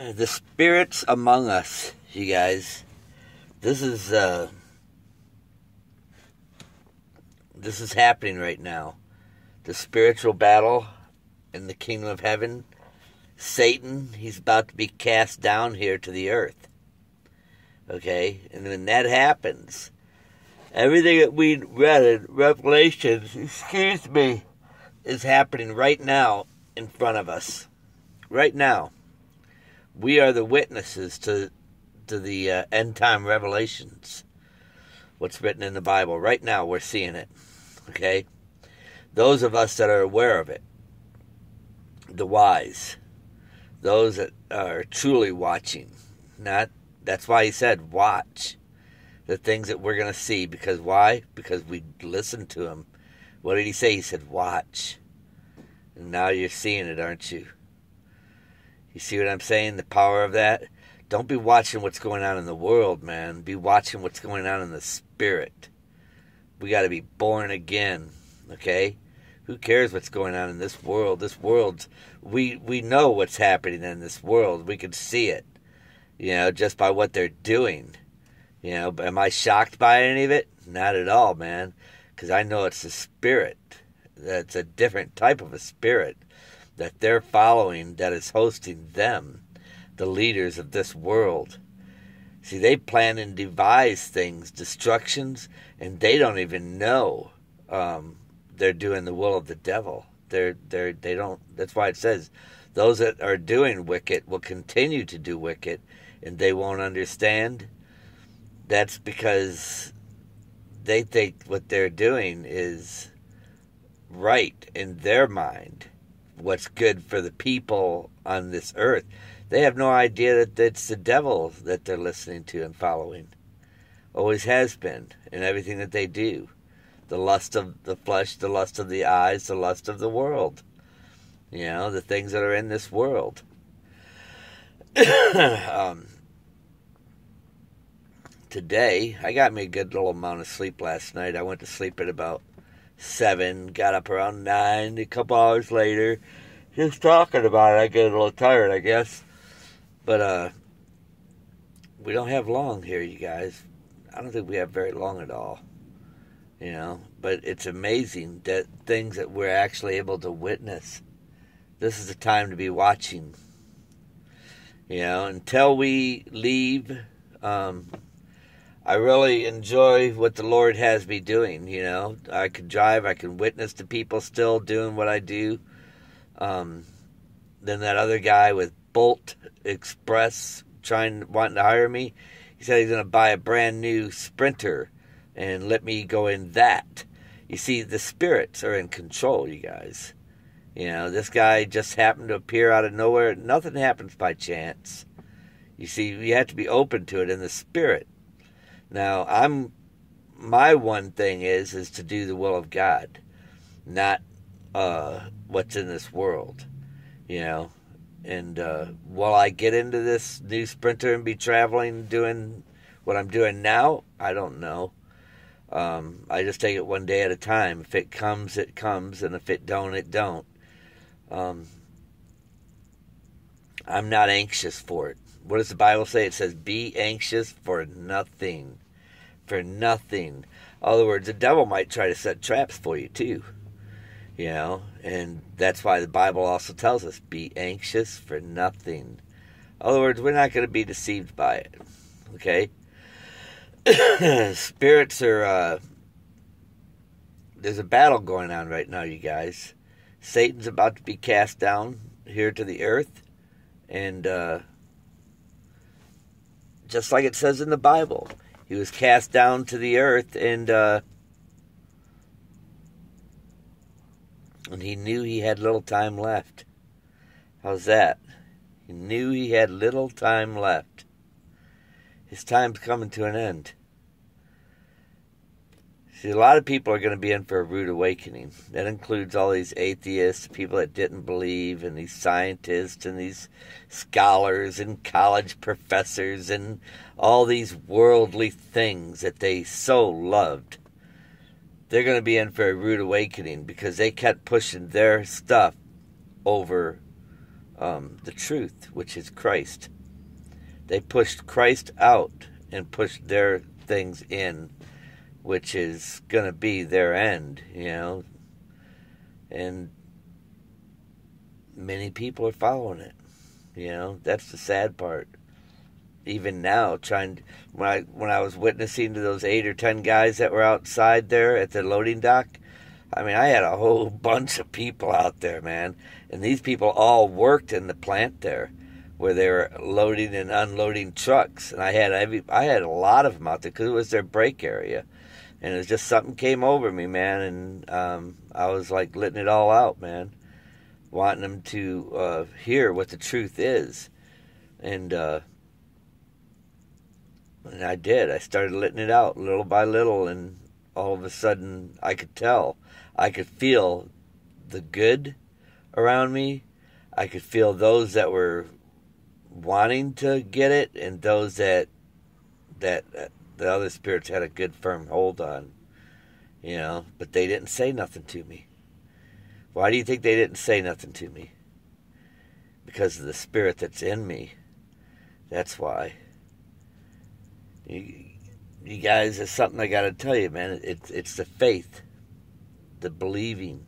The spirits among us, you guys. This is happening right now. The spiritual battle in the kingdom of heaven. Satan, he's about to be cast down here to the earth. Okay? And when that happens, everything that we read in Revelations, is happening right now in front of us. Right now. We are the witnesses to the end time revelations. What's written in the Bible. Right now we're seeing it. Okay? Those of us that are aware of it. The wise. Those that are truly watching. That's why he said watch. The things that we're going to see. Because why? Because we listened to him. What did he say? He said watch. And now you're seeing it, aren't you? You see what I'm saying? The power of that? Don't be watching what's going on in the world, man. Be watching what's going on in the spirit. We got to be born again, okay? Who cares what's going on in this world? This world, we know what's happening in this world. We can see it, just by what they're doing. But am I shocked by any of it? Not at all, man. Because I know it's the spirit. That's a different type of a spirit that they're following, that is hosting them, the leaders of this world. See, they plan and devise things, destructions, and they don't even know they're doing the will of the devil. They don't. That's why it says those that are doing wicked will continue to do wicked, and they won't understand. That's because they think what they're doing is right in their mind. What's good for the people on this earth. They have no idea that it's the devil that they're listening to and following. Always has been in everything that they do. The lust of the flesh, the lust of the eyes, the lust of the world. The things that are in this world. Today, I got me a good little amount of sleep last night. I went to sleep at about 7, got up around 9, a couple hours later. Just talking about it, I get a little tired, I guess. But, we don't have long here, you guys. I don't think we have very long at all. But it's amazing that things that we're actually able to witness. This is the time to be watching. Until we leave, I really enjoy what the Lord has me doing, I can drive, I can witness to people still doing what I do. Then that other guy with Bolt Express wanting to hire me, he said he's going to buy a brand new Sprinter and let me go in that. You see, the spirits are in control, you guys. This guy just happened to appear out of nowhere. Nothing happens by chance. You see, you have to be open to it in the spirit. Now, my one thing is to do the will of God, not what's in this world, And will I get into this new Sprinter and be traveling, doing what I'm doing now? I don't know. I just take it one day at a time. If it comes, it comes, and if it don't, it don't. I'm not anxious for it. What does the Bible say? It says, be anxious for nothing. For nothing. In other words, the devil might try to set traps for you too. And that's why the Bible also tells us, be anxious for nothing. In other words, we're not going to be deceived by it. Okay? Spirits are, there's a battle going on right now, you guys. Satan's about to be cast down here to the earth. And just like it says in the Bible, he was cast down to the earth, and he knew he had little time left. How's that? He knew he had little time left. His time's coming to an end. See, a lot of people are going to be in for a rude awakening. That includes all these atheists, people that didn't believe, and these scientists, and these scholars, and college professors, and all these worldly things that they so loved. They're going to be in for a rude awakening because they kept pushing their stuff over the truth, which is Christ. They pushed Christ out and pushed their things in, which is going to be their end, And many people are following it, That's the sad part. Even now, when I was witnessing to those 8 or 10 guys that were outside there at the loading dock, I mean, I had a whole bunch of people out there, man. And these people all worked in the plant there, where they were loading and unloading trucks. And I had a lot of them out there because it was their break area. And it was just something came over me, man. And I was like letting it all out, man. Wanting them to hear what the truth is. And I did. I started letting it out little by little. And all of a sudden, I could tell. I could feel the good around me. I could feel those that were wanting to get it, and those that the other spirits had a good firm hold on, but they didn't say nothing to me. Why do you think they didn't say nothing to me? Because of the spirit that's in me. That's why. You guys, there's something I got to tell you, man. It's the faith, the believing,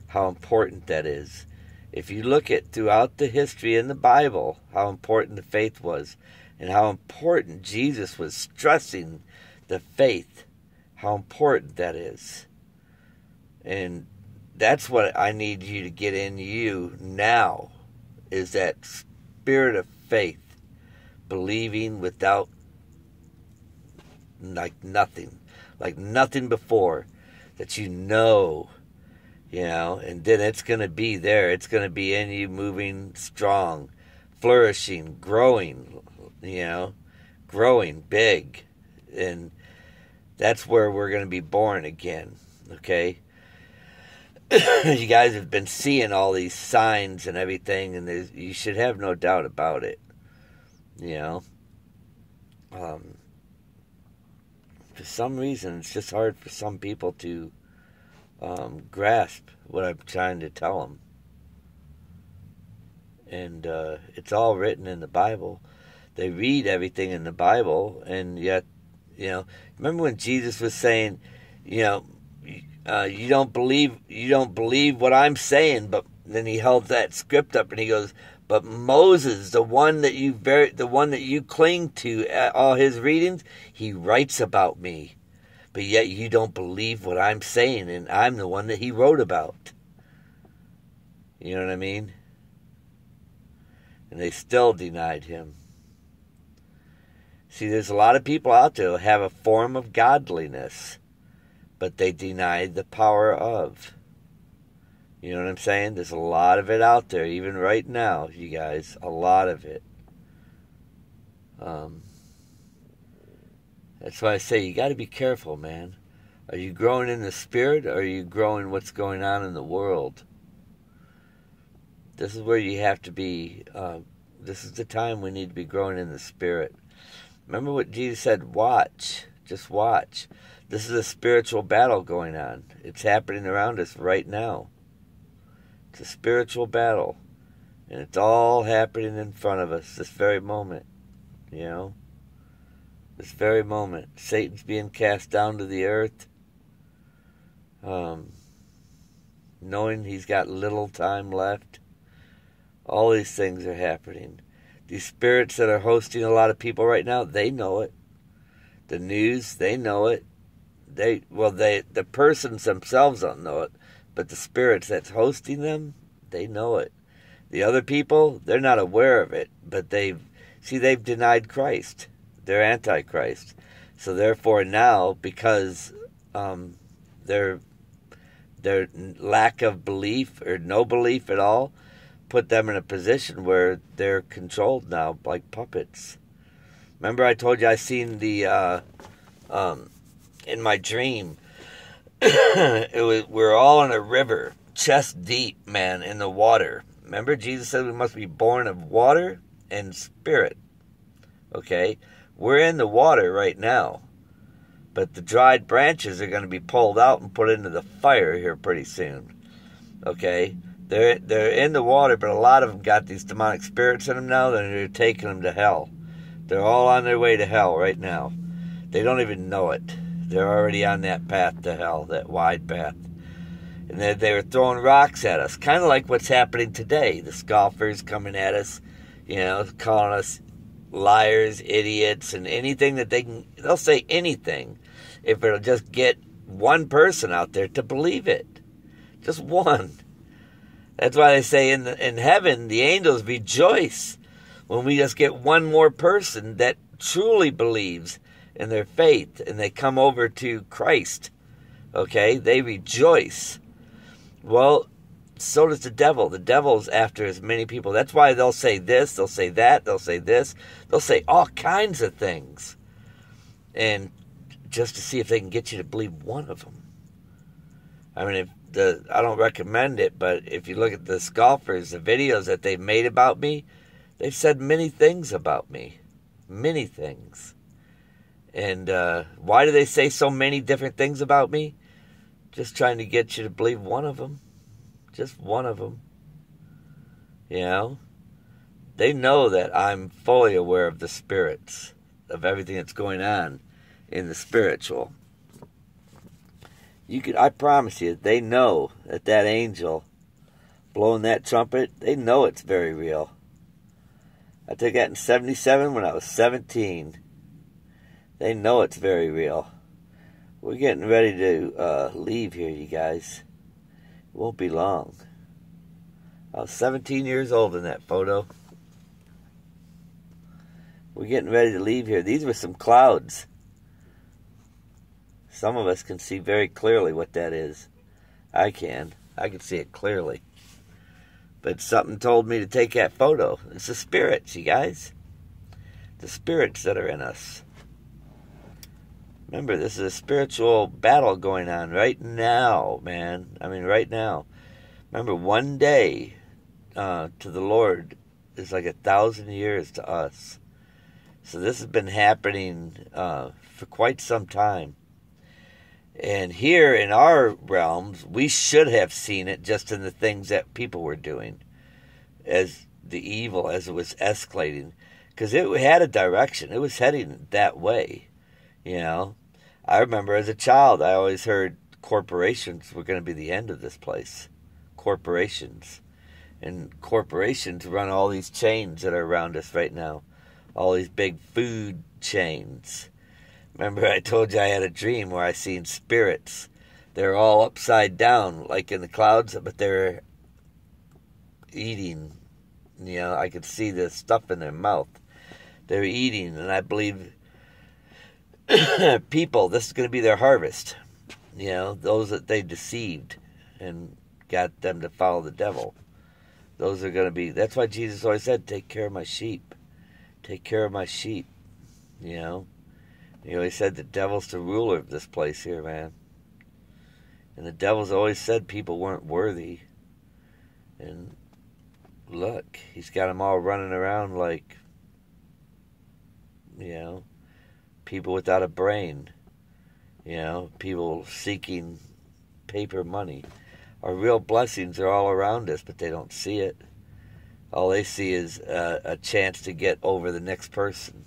how important that is. If you look at throughout the history in the Bible, how important the faith was, and how important Jesus was stressing the faith, how important that is. And that's what I need you to get in you now, is that spirit of faith, believing without like nothing before, that and then it's going to be there. It's going to be in you, moving strong, flourishing, growing, growing big. And that's where we're going to be born again, okay? You guys have been seeing all these signs and everything, and you should have no doubt about it, For some reason, it's just hard for some people to grasp what I'm trying to tell them. And it's all written in the Bible. They read everything in the Bible, and yet, remember when Jesus was saying, you don't believe what I'm saying, but then he held that script up and he goes, but Moses, the one that you cling to, all his readings, he writes about me. But yet you don't believe what I'm saying, and I'm the one that he wrote about. You know what I mean? And they still denied him. See, there's a lot of people out there who have a form of godliness, but they denied the power of. You know what I'm saying? There's a lot of it out there, even right now, you guys. A lot of it. That's why I say you got to be careful, man. Are you growing in the spirit, or are you growing what's going on in the world? This is where you have to be. This is the time we need to be growing in the spirit. Remember what Jesus said, watch. Just watch. This is a spiritual battle going on. It's happening around us right now. It's a spiritual battle. And it's all happening in front of us this very moment. This very moment. Satan's being cast down to the earth. Knowing he's got little time left. All these things are happening. These spirits that are hosting a lot of people right now, they know it. The news, they know it. The persons themselves don't know it, but the spirits that's hosting them, they know it. The other people, they're not aware of it, but they've denied Christ. They're antichrist. So therefore now, because their lack of belief or no belief at all, put them in a position where they're controlled now like puppets. Remember I told you I seen the in my dream we're all in a river, chest deep, man, in the water. Remember Jesus said we must be born of water and spirit. Okay? We're in the water right now. But the dried branches are going to be pulled out and put into the fire here pretty soon. Okay? They're in the water, but a lot of them got these demonic spirits in them now, and they're taking them to hell. They're all on their way to hell right now. They don't even know it. They're already on that path to hell, that wide path. And they were throwing rocks at us, kind of like what's happening today. The scoffers coming at us, calling us liars, idiots, and anything that they'll say anything if it'll just get one person out there to believe it. Just one. That's why they say in heaven, the angels rejoice when we just get one more person that truly believes in their faith and they come over to Christ. Okay? They rejoice. Well, so does the devil. The devil's after as many people. That's why they'll say this, they'll say that, they'll say this. They'll say all kinds of things. And just to see if they can get you to believe one of them. I mean, I don't recommend it, but if you look at the scoffers, the videos that they've made about me, they've said many things about me. Many things. And why do they say so many different things about me? Just trying to get you to believe one of them. Just one of them. They know that I'm fully aware of the spirits, of everything that's going on in the spiritual. I promise you, they know that angel blowing that trumpet, they know it's very real. I took that in 77 when I was 17. They know it's very real. We're getting ready to leave here, you guys. It won't be long. I was 17 years old in that photo. We're getting ready to leave here. These were some clouds. Some of us can see very clearly what that is. I can see it clearly. But something told me to take that photo. It's the spirits, you guys. The spirits that are in us. Remember, this is a spiritual battle going on right now, man. I mean, right now. Remember, one day to the Lord is like 1,000 years to us. So this has been happening for quite some time. And here in our realms, we should have seen it just in the things that people were doing as the evil, as it was escalating. Because it had a direction. It was heading that way, I remember as a child, I always heard corporations were going to be the end of this place. Corporations. And corporations run all these chains that are around us right now. All these big food chains. Remember I told you I had a dream where I seen spirits. They're all upside down, like in the clouds, but they're eating. I could see the stuff in their mouth. They're eating, and I believe people, this is going to be their harvest. Those that they deceived and got them to follow the devil. Those are going to be, that's why Jesus always said, take care of my sheep. Take care of my sheep. He always said the devil's the ruler of this place here, man. And the devil's always said people weren't worthy. And look, he's got them all running around like, people without a brain. People seeking paper money. Our real blessings are all around us, but they don't see it. All they see is a chance to get over the next person.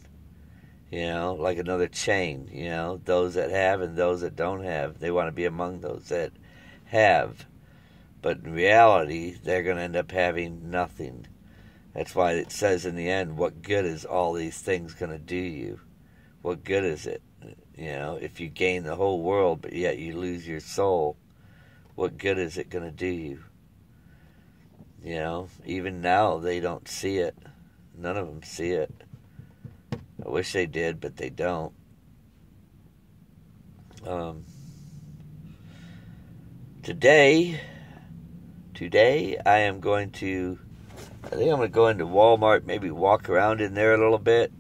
Like another chain, those that have and those that don't have. They want to be among those that have. But in reality, they're going to end up having nothing. That's why it says in the end, what good is all these things going to do you? What good is it? If you gain the whole world, but yet you lose your soul, what good is it going to do you? Even now, they don't see it. None of them see it. I wish they did, but they don't. Today, I am going to, I think I'm going to go into Walmart, maybe walk around in there a little bit,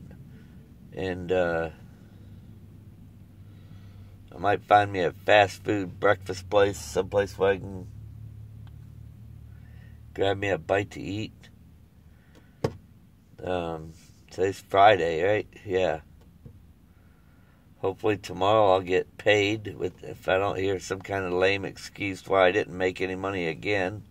and I might find me a fast food breakfast place, someplace where I can grab me a bite to eat. Today's Friday, right? Yeah. Hopefully tomorrow I'll get paid if I don't hear some kind of lame excuse why I didn't make any money again.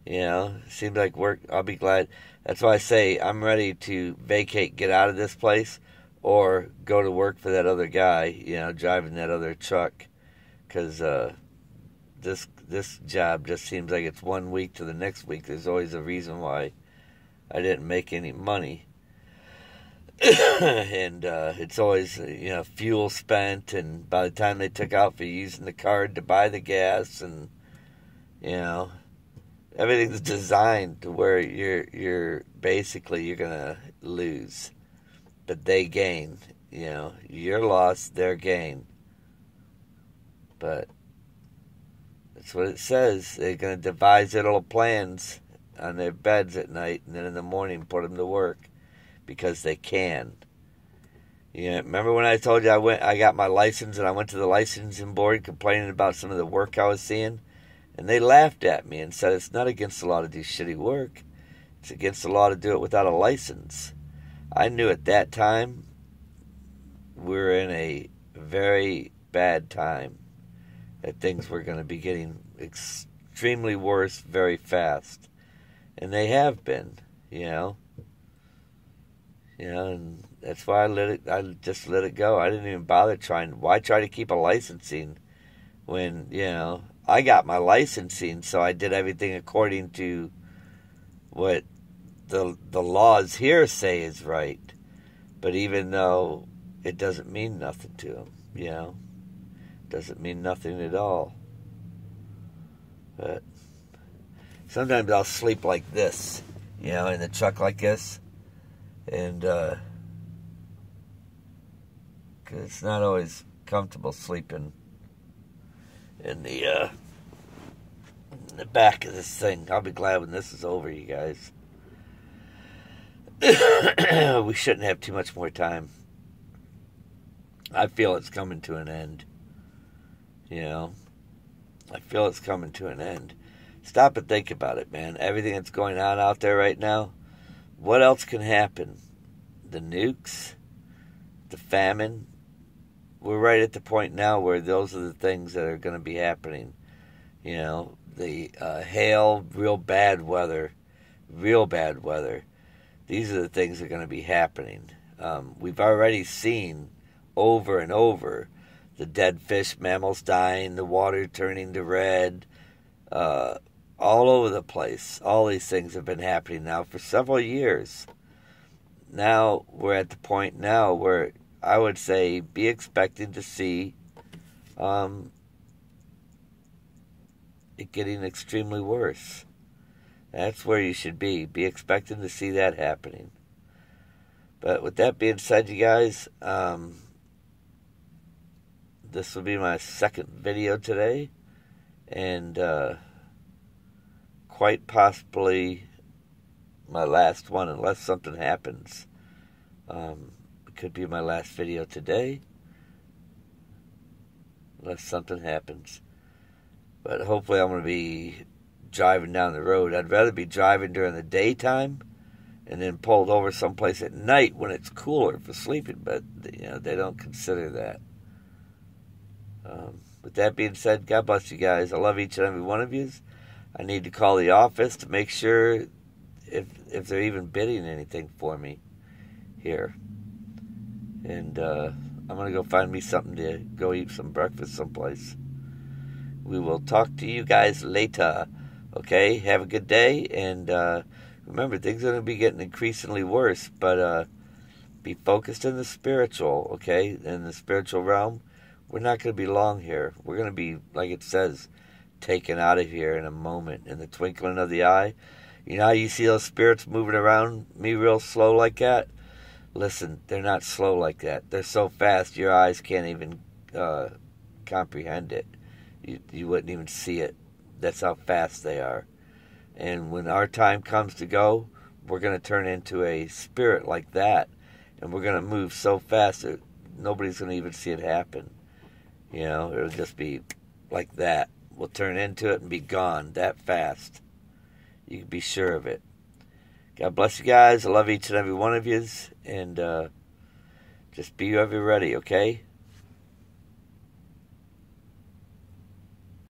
You know, seems like work. I'll be glad. That's why I say I'm ready to vacate, get out of this place, or go to work for that other guy. You know, driving that other truck, because this job just seems like it's 1 week to the next week. There's always a reason why I didn't make any money, and it's always fuel spent. And by the time they took out for using the card to buy the gas, and you know everything's designed to where you're basically you're gonna lose, but they gain. You know, your loss, their gain. But that's what it says. They're gonna devise their little plans on their beds at night, and then in the morning put them to work because they can. You know, remember when I told you I got my license and I went to the licensing board complaining about some of the work I was seeing? And they laughed at me and said it's not against the law to do shitty work. It's against the law to do it without a license. I knew at that time we were in a very bad time, that things were going to be getting extremely worse very fast. And they have been, you know. You know, and that's why I just let it go. I didn't even bother trying. Why try to keep a licensing when, I got my licensing, so I did everything according to what the laws here say is right. But even though it doesn't mean nothing to them, doesn't mean nothing at all. But sometimes I'll sleep like this, in the truck like this, and 'cause it's not always comfortable sleeping in the back of this thing. I'll be glad when this is over, you guys. We shouldn't have too much more time. I feel it's coming to an end. I feel it's coming to an end. Stop and think about it, man. Everything that's going on out there right now, what else can happen? The nukes, the famine. We're right at the point now where those are the things that are going to be happening. The hail, real bad weather. These are the things that are going to be happening. We've already seen over and over the dead fish, mammals dying, the water turning to red, all over the place. All these things have been happening now for several years. Now we're at the point now where I would say be expecting to see it getting extremely worse. That's where you should be. Be expecting to see that happening. But with that being said, you guys, this will be my second video today. And quite possibly my last one, unless something happens. It could be my last video today, unless something happens. But hopefully I'm going to be driving down the road. I'd rather be driving during the daytime and then pulled over someplace at night when it's cooler for sleeping. But, they don't consider that. With that being said, God bless you guys. I love each and every one of you. I need to call the office to make sure if they're even bidding anything for me here. And I'm going to go find me something to go eat some breakfast someplace. We will talk to you guys later. Okay? Have a good day. And remember, things are going to be getting increasingly worse. But be focused in the spiritual, okay? In the spiritual realm. We're not going to be long here. We're going to be, like it says, taken out of here in a moment, in the twinkling of the eye. You know how you see those spirits moving around me real slow like that? Listen, they're not slow like that. They're so fast your eyes can't even comprehend it. You wouldn't even see it. That's how fast they are. And when our time comes to go, we're going to turn into a spirit like that. And we're going to move so fast that nobody's going to even see it happen. It'll just be like that. We'll turn into it and be gone that fast. You can be sure of it. God bless you guys. I love each and every one of you. And just be ever ready, okay?